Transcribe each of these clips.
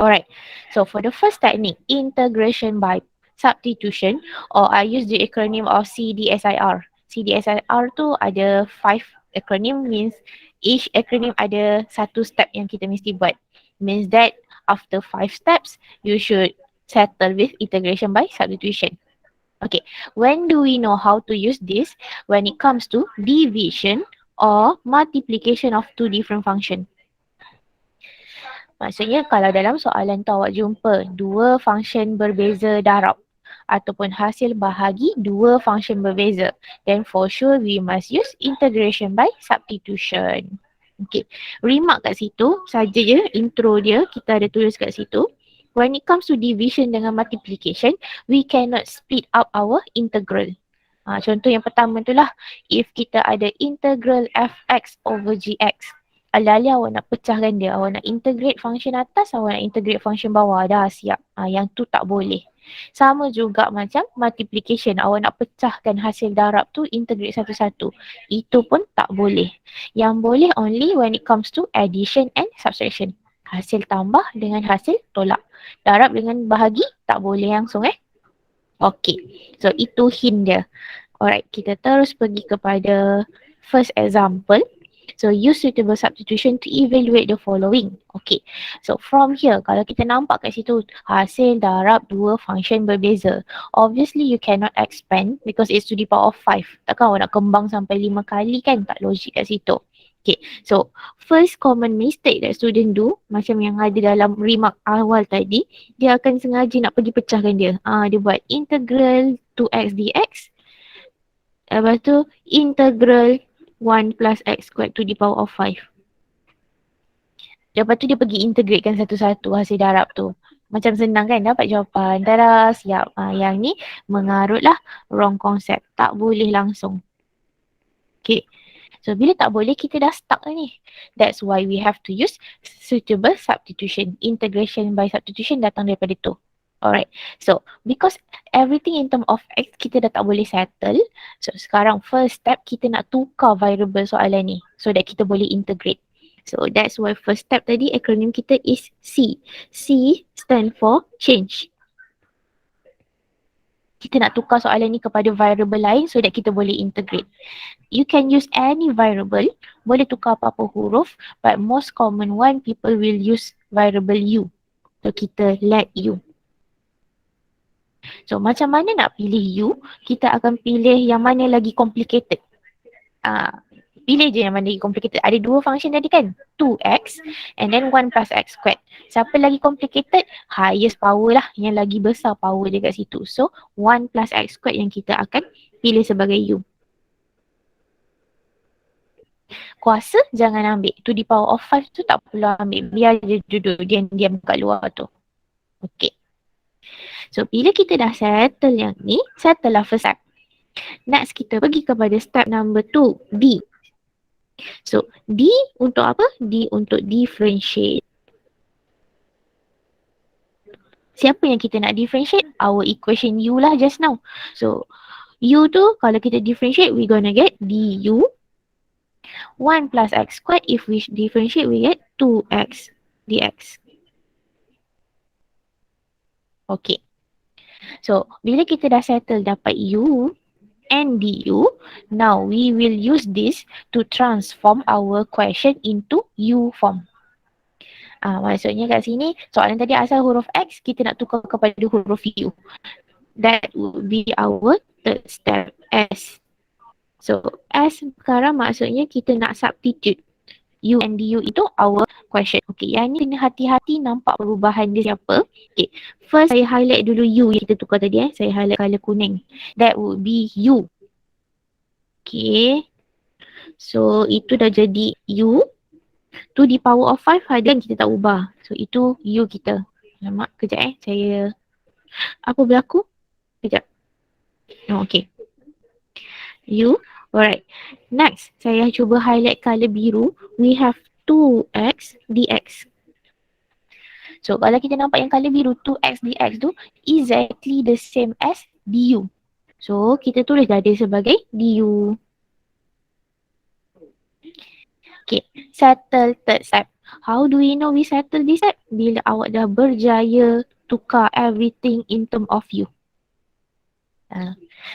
Alright, so for the first technique, integration by substitution, or I use the acronym of CDSIR. CDSIR tu ada 5 acronym, means each acronym ada satu step yang kita mesti buat. Means that after 5 steps, you should settle with integration by substitution. Okay, when do we know how to use this? When it comes to division or multiplication of two different function. Maksudnya kalau dalam soalan tu awak jumpa dua function berbeza darab ataupun hasil bahagi dua function berbeza, then for sure we must use integration by substitution. Okay, remark kat situ saja je intro dia, kita ada tulis kat situ. When it comes to division dengan multiplication, we cannot split up our integral. Contoh yang pertama tu lah, if kita ada integral fx over gx, alih-alih awak nak pecahkan dia, awak nak integrate function atas, awak nak integrate function bawah, dah siap. Yang tu tak boleh. Sama juga macam multiplication, awak nak pecahkan hasil darab tu, integrate satu-satu. Itu pun tak boleh. Yang boleh only when it comes to addition and subtraction. Hasil tambah dengan hasil tolak. Darab dengan bahagi tak boleh langsung Okay, so itu hint dia. Alright, kita terus pergi kepada first example. So use suitable substitution to evaluate the following. Okay, so from here, kalau kita nampak kat situ hasil darab dua function berbeza, obviously you cannot expand because it's to the power of 5. Takkan awak nak kembang sampai 5 kali kan, tak logik kat situ. Okay, so first common mistake that student do, macam yang ada dalam remark awal tadi, dia akan sengaja nak pergi pecahkan dia. Dia buat integral 2x dx, lepas tu integral 1 plus x squared to the power of 5. Lepas tu dia pergi integratekan satu-satu hasil darab tu. Macam senang kan, dapat jawapan. Tada, siap. Yang ni mengarutlah wrong concept. Tak boleh langsung. Okay. So bila tak boleh, kita dah stuck lah ni. That's why we have to use suitable substitution. Integration by substitution datang daripada tu. Alright. So because everything in term of x kita dah tak boleh settle. So sekarang first step kita nak tukar variable soalan ni. So that kita boleh integrate. So that's why first step tadi acronym kita is C. C stand for change. Kita nak tukar soalan ni kepada variable lain so that kita boleh integrate. You can use any variable, boleh tukar apa-apa huruf, but most common one people will use variable u. So kita let u. So macam mana nak pilih u? Kita akan pilih yang mana lagi complicated. Pilih je yang mana lagi complicated. Ada dua function tadi kan? 2x and then 1 plus x squared. Siapa lagi complicated? Highest power lah. Yang lagi besar power dia kat situ. So 1 plus x squared yang kita akan pilih sebagai u. Kuasa jangan ambil. To the power of 5 tu tak perlu ambil. Biar dia duduk diam-diam kat luar tu. Okay. So bila kita dah settle yang ni, settle lah first step. Next kita pergi kepada step number 2, D. So D untuk apa? D untuk differentiate. Siapa yang kita nak differentiate? Our equation u lah just now. So u tu kalau kita differentiate, we gonna get du 1 plus x squared. If we differentiate, we get 2x dx. Okay. So bila kita dah settle dapat u and du, now we will use this to transform our question into u form. Maksudnya kat sini soalan tadi asal huruf x, kita nak tukar kepada huruf u. That would be our third step, S. So S sekarang maksudnya kita nak substitute u and du itu our question. Okay, yang ni kena hati-hati nampak perubahan dia siapa. Okay, first saya highlight dulu u yang kita tukar tadi Saya highlight colour kuning. That would be u. Okay, so itu dah jadi u to the power of 5 ada kan, kita tak ubah. So itu u kita. Alamak, kejap saya apa berlaku? Kejap. Okay, u. Alright, next saya cuba highlight colour biru. We have 2x dx. So kalau kita nampak yang colour biru 2x dx tu exactly the same as du. So kita tulis dah dia sebagai du. Okay, settle third step. How do we know we settle this step? Bila awak dah berjaya tukar everything in term of you.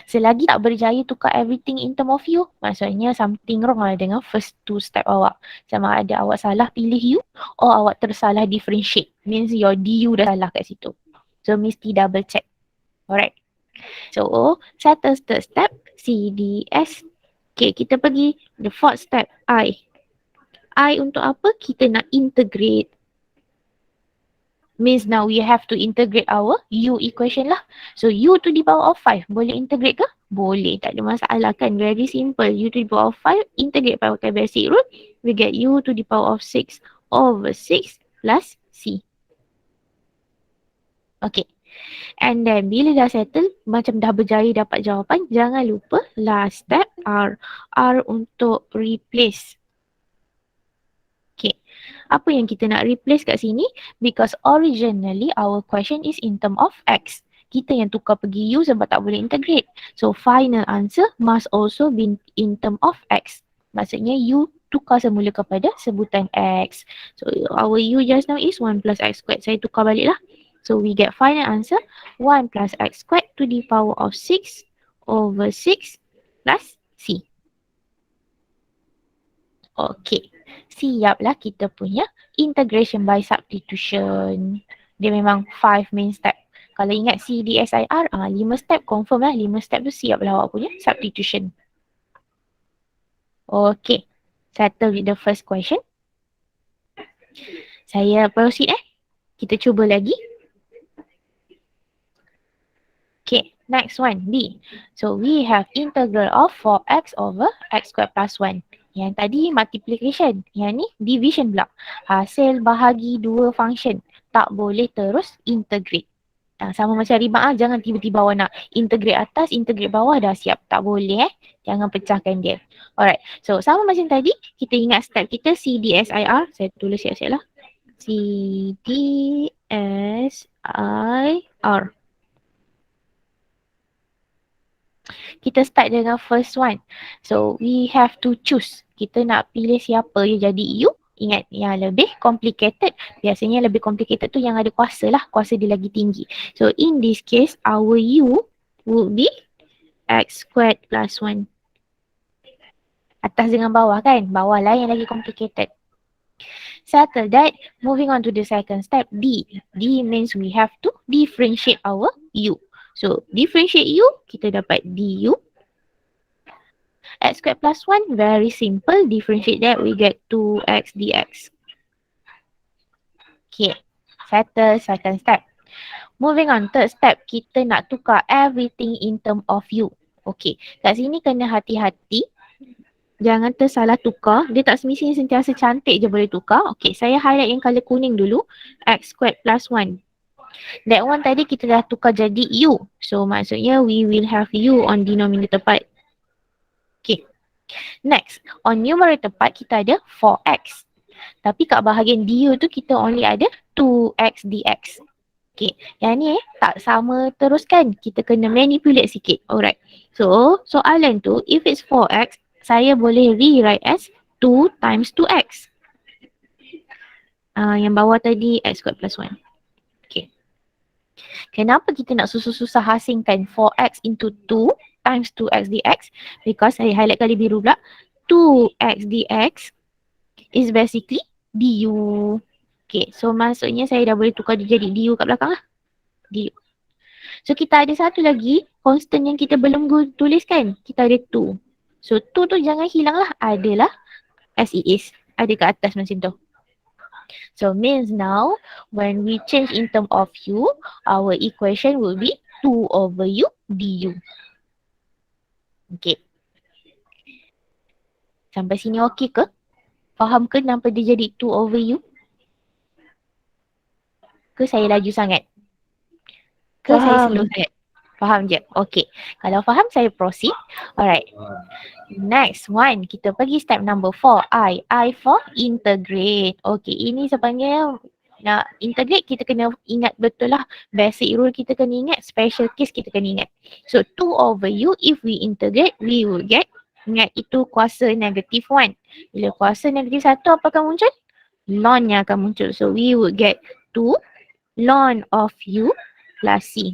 Selagi tak berjaya tukar everything in term of you, maksudnya something wrong lah dengan first two step awak. Sama ada awak salah pilih you or awak tersalah differentiate. Means your DU dah salah kat situ. So mesti double check. Alright. So settle third step C, D, S. Okay, kita pergi the fourth step I. I untuk apa? Kita nak integrate. Means now we have to integrate our U equation lah. So U to the power of 5. Boleh integrate ke? Boleh. Tak ada masalah kan? Very simple. U to the power of 5. Integrate pakai basic rule. We get U to the power of 6 over 6 plus C. Okay. And then bila dah settle, macam dah berjaya dapat jawapan, jangan lupa last step R. R untuk replace. Okay. Apa yang kita nak replace kat sini? Because originally our question is in term of X. Kita yang tukar pergi U sebab tak boleh integrate. So final answer must also be in term of X. Maksudnya U tukar semula kepada sebutan X. So our U just now is 1 plus X squared. Saya tukar balik lah. So we get final answer 1 plus X squared to the power of 6 over 6 plus C. Okay. Siaplah kita punya integration by substitution. Dia memang 5 main step. Kalau ingat CDSIR, 5 step confirm lah. 5 step tu siaplah awak punya substitution. Okay. Settle with the first question. Saya proceed Kita cuba lagi. Okay. Next one, D. So we have integral of 4x over x squared plus 1. Yang tadi multiplication. Yang ni division pula. Hasil bahagi dua function. Tak boleh terus integrate. Sama macam riba jangan tiba-tiba awak nak integrate atas, integrate bawah dah siap. Tak boleh Jangan pecahkan dia. Alright. So sama macam tadi, kita ingat step kita CDSIR. Saya tulis siap-siap lah. CDSIR. Kita start dengan first one. So we have to choose. Kita nak pilih siapa yang jadi U. Ingat yang lebih complicated. Biasanya lebih complicated tu yang ada kuasa lah. Kuasa dia lagi tinggi. So in this case, our U would be x squared plus 1. Atas dengan bawah kan? Bawah lah yang lagi complicated. Settle that. Moving on to the second step, D. D means we have to differentiate our U. So, differentiate U, kita dapat du. X squared plus 1, very simple. Differentiate that, we get 2x dx. Okay, settle second step. Moving on, third step, kita nak tukar everything in term of U. Okay, kat sini kena hati-hati. Jangan tersalah tukar. Dia tak semestinya sentiasa cantik je boleh tukar. Okay, saya highlight yang colour kuning dulu. X squared plus 1. That one tadi kita dah tukar jadi U. So maksudnya we will have U on denominator part. Okay. Next, on numerator part kita ada 4x. Tapi kat bahagian du tu kita only ada 2x dx. Okay. Yang ni tak sama terus kan. Kita kena manipulate sikit. Alright. So soalan tu if it's 4x, saya boleh rewrite as 2 times 2x. Yang bawah tadi x squared plus 1. Kenapa kita nak susah-susah asingkan 4x into 2 times 2x dx? Because saya highlight kali biru pula. 2x dx is basically du. Okay, so maksudnya saya dah boleh tukar dia jadi du kat belakang lah. Du. So kita ada satu lagi constant yang kita belum tuliskan. Kita ada 2. So 2 tu jangan hilang lah. Adalah as it is. Ada kat atas macam tu. So means now when we change in term of U, our equation will be 2 over U du. Okay. Sampai sini okey ke? Faham ke kenapa dia jadi 2 over U? Ke saya laju sangat? Ke saya slow sangat? Faham je? Okay. Kalau faham, saya proceed. Alright. Next one, kita pergi step number 4. I for integrate. Okay, ini sebenarnya nak integrate, kita kena ingat betul lah. Basic rule kita kena ingat, special case kita kena ingat. So, 2 over U, if we integrate, we will get, ingat itu kuasa negatif 1. Bila kuasa negatif 1, apa akan muncul? ln-nya akan muncul. So we would get 2 ln of U plus C.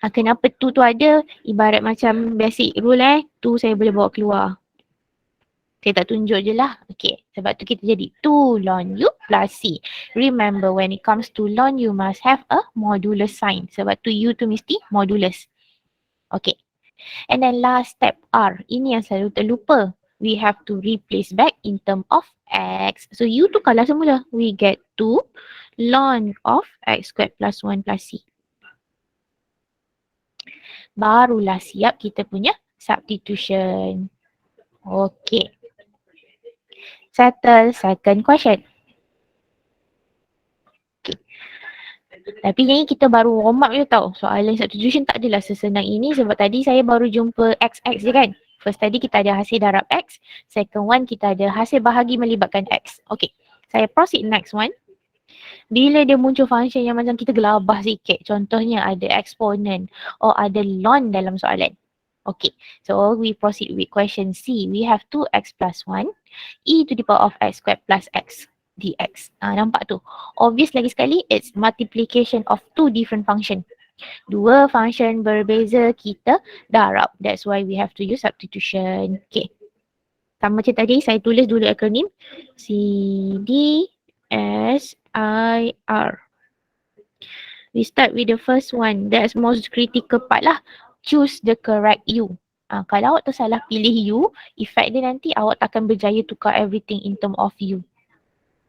Kenapa 2 tu ada? Ibarat macam basic rule 2 saya boleh bawa keluar. Saya tak tunjuk je lah. Okay. Sebab tu kita jadi 2 ln U plus C. Remember when it comes to ln, you must have a modulus sign. Sebab tu U tu mesti modulus. Okay. And then last step R. Ini yang selalu terlupa. We have to replace back in term of X. So U tu kalah semula. We get 2 ln of X squared plus 1 plus C. Barulah siap kita punya substitution. Okay. Settle second question. Okay. Tapi ni kita baru warm up je tau. Soalan substitution tak adalah sesenang ini sebab tadi saya baru jumpa XX je kan. First tadi kita ada hasil darab X. Second one kita ada hasil bahagi melibatkan X. Okay. Saya proceed next one. Bila dia muncul function yang macam kita gelabah sikit. Contohnya ada exponent or ada ln dalam soalan. Okay, so we proceed with question C. We have 2x plus 1 e to the power of x squared plus x dx. Nampak tu? Obvious lagi sekali, it's multiplication of two different function. Dua function berbeza kita darab. That's why we have to use substitution. Okay. Sama macam tadi, saya tulis dulu akronim C, D, S, I, R. We start with the first one. That's most critical part lah. Choose the correct U. Kalau awak tersalah pilih U, effect dia nanti awak takkan berjaya tukar everything in term of U.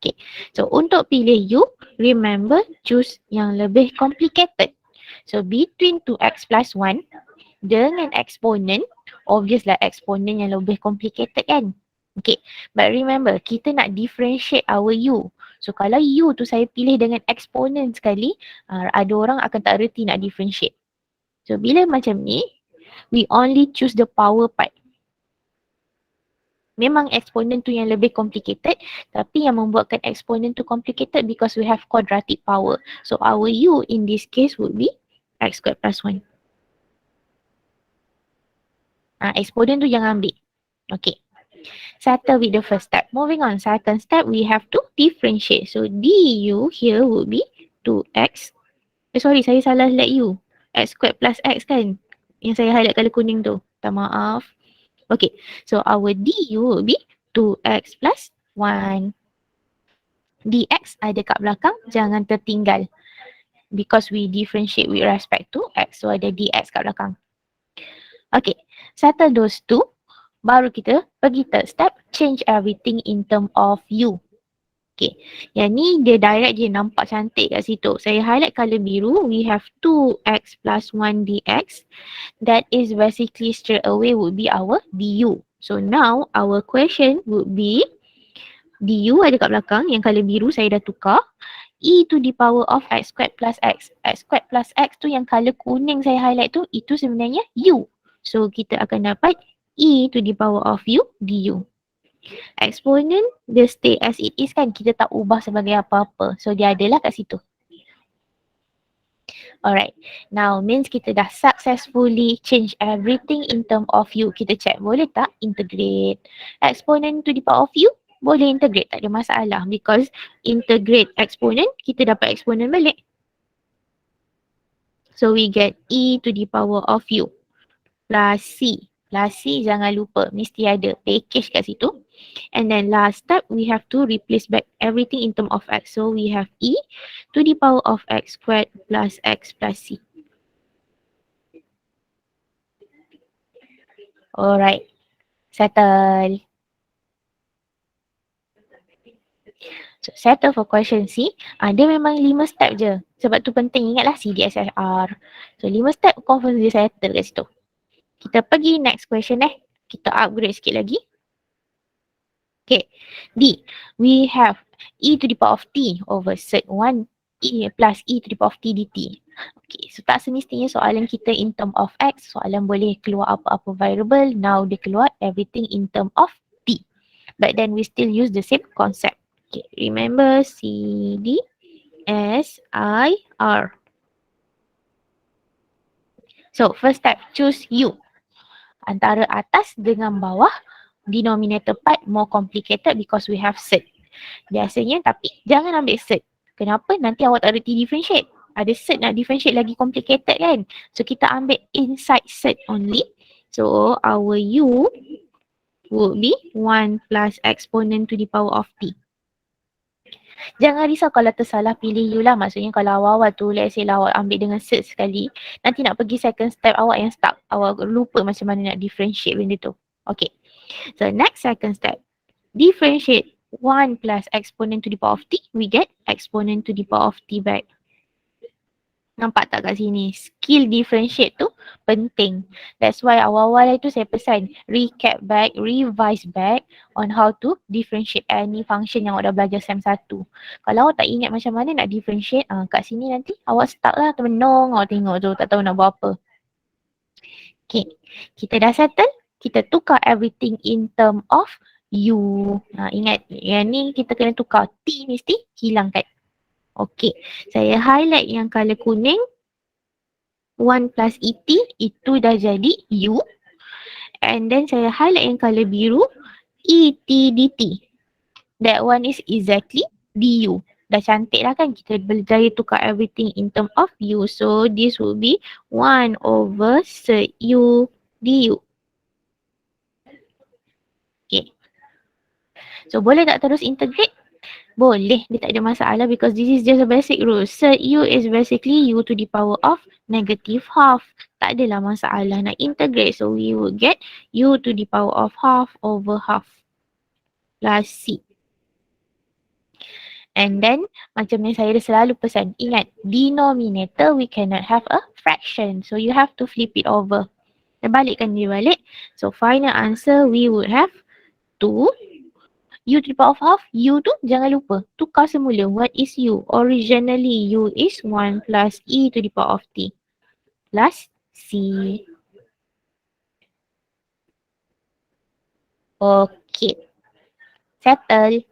Okay. So untuk pilih U, remember choose yang lebih complicated. So between 2x plus 1 dengan exponent, obvious lah exponent yang lebih complicated kan. Okay. But remember, kita nak differentiate our U. So kalau U tu saya pilih dengan exponent sekali, ada orang akan tak reti nak differentiate. So bila macam ni, we only choose the power part. Memang exponent tu yang lebih complicated, tapi yang membuatkan exponent tu complicated because we have quadratic power. So our U in this case would be x squared plus 1. Exponent tu jangan ambil. Okay. Settle with the first step. Moving on, second step, we have to differentiate. So du here would be 2x. Sorry, saya salah let U. X squared plus x kan? Yang saya highlight colour kuning tu. Minta maaf. Okay, so our du will be 2x plus 1. Dx ada kat belakang, jangan tertinggal. Because we differentiate with respect to x, so ada dx kat belakang. Okay, settle those two. Baru kita pergi third step, change everything in term of u. Okay, yang ni dia direct je nampak cantik kat situ. Saya highlight colour biru, we have 2x plus 1 dx. That is basically straight away would be our du. So now our question would be du ada kat belakang, yang colour biru saya dah tukar. E to the power of x squared plus x. X squared plus x tu yang colour kuning saya highlight tu, itu sebenarnya u. So kita akan dapat e to the power of u du. Exponent dia stay as it is kan, kita tak ubah sebagai apa-apa. So dia adalah kat situ. Alright, now means kita dah successfully change everything in term of u. Kita check boleh tak integrate exponent to the power of u? Boleh integrate, tak ada masalah. Because integrate exponent, kita dapat exponent balik. So we get e to the power of u plus c. Plus c jangan lupa, mesti ada package kat situ. And then last step, we have to replace back everything in term of x. So we have e to the power of x squared plus x plus c. Alright, settle. So settle for question C. Dia memang 5 step je. Sebab tu penting ingatlah CDSSR. So 5 step confirm dia settle kat situ. Kita pergi next question Kita upgrade sikit lagi. Okay. D. We have e to the power of t over sec 1 e plus e to the power of t dt. Okay. So tak semestinya soalan kita in term of x. Soalan boleh keluar apa-apa variable. Now dia keluar everything in term of t. But then we still use the same concept. Okay. Remember C, D, S, I, R. So first step, choose U. Antara atas dengan bawah, denominator part more complicated because we have cert. Biasanya, tapi jangan ambil cert. Kenapa? Nanti awak tak reti differentiate. Ada cert nak differentiate lagi complicated kan? So kita ambil inside cert only. So our u would be 1 plus exponent to the power of t. Jangan risau kalau tersalah pilih u lah. Maksudnya kalau awal-awal tu, let's say lah awak ambil dengan cert sekali, nanti nak pergi second step awak yang stuck. Awak lupa macam mana nak differentiate benda tu. Okay. So next second step. Differentiate 1 plus exponent to the power of t. We get exponent to the power of t back. Nampak tak kat sini? Skill differentiate tu penting. That's why awal-awal itu saya pesan recap back, revise back on how to differentiate any function yang awak dah belajar SEM 1. Kalau awak tak ingat macam mana nak differentiate, kat sini nanti awak stuck lah, termenung awak tengok tu, tak tahu nak buat apa. Okay, kita dah settle. Kita tukar everything in term of u. Ingat, yang ni kita kena tukar. T mesti hilangkan. Okay, saya highlight yang color kuning. 1 plus ET, itu dah jadi U. And then saya highlight yang color biru, ET DT. That one is exactly DU. Dah cantik lah kan, kita berjaya tukar everything in term of U. So this will be 1 over sec U DU. Okay. So boleh tak terus integrate? Boleh, dia tak ada masalah because this is just a basic rule. Sec U is basically U to the power of negative half. Tak adalah masalah nak integrate. So we will get U to the power of half over half plus C. And then macam yang saya selalu pesan, ingat denominator we cannot have a fraction. So you have to flip it over. Terbalikkan dia balik. So final answer we would have 2 U to the power of half, U tu jangan lupa. Tukar semula. What is U? Originally, U is 1 plus E to the power of T. Plus C. Okay. Settle.